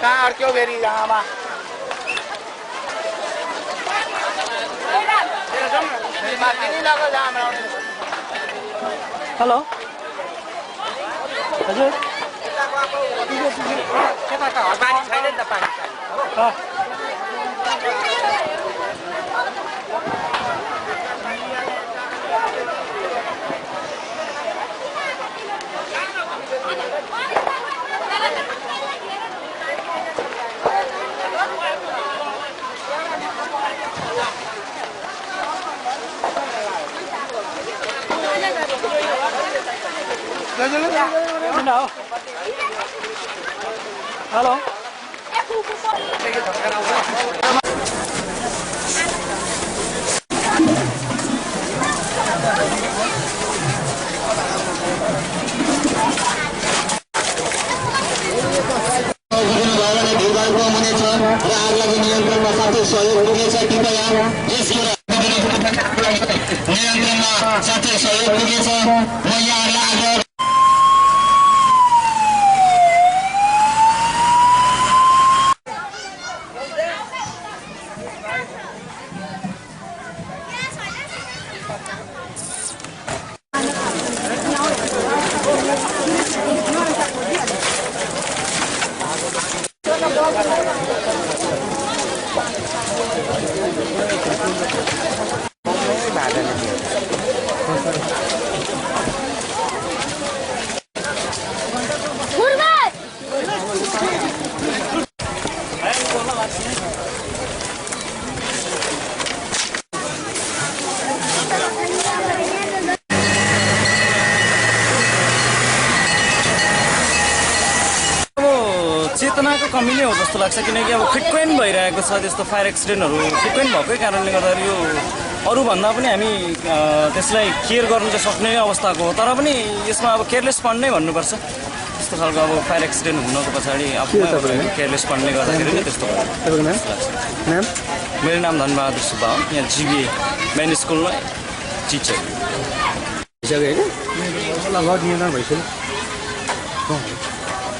कहाँ अड्क्यो फेरि आमा हेलो हजुर पानी छैन नि त पानी हेलो चेतनाको कमी नै हो जस्तो लाग्छ किनकि अब फ्रिक्वेन्ट भइरहेको छ त्यस्तो फायर एक्सिडेन्टहरू फ्रिक्वेन्ट भएकै कारणले गर्दाखेरि यो अरूभन्दा पनि हामी त्यसलाई केयर गर्नु चाहिँ सक्ने अवस्थाको हो तर पनि यसमा अब केयरलेस फन्ड नै भन्नुपर्छ त्यस्तो खालको अब फायर एक्सिडेन्ट हुनको पछाडि आफूमा केयरलेस फन्डले गर्दाखेरि नै त्यस्तो नाम मेरो नाम धनबहादुर सुब्बा हो यहाँ जिबिए मेन स्कुलमा टिचर भइसक्यो होइन भइसक्यो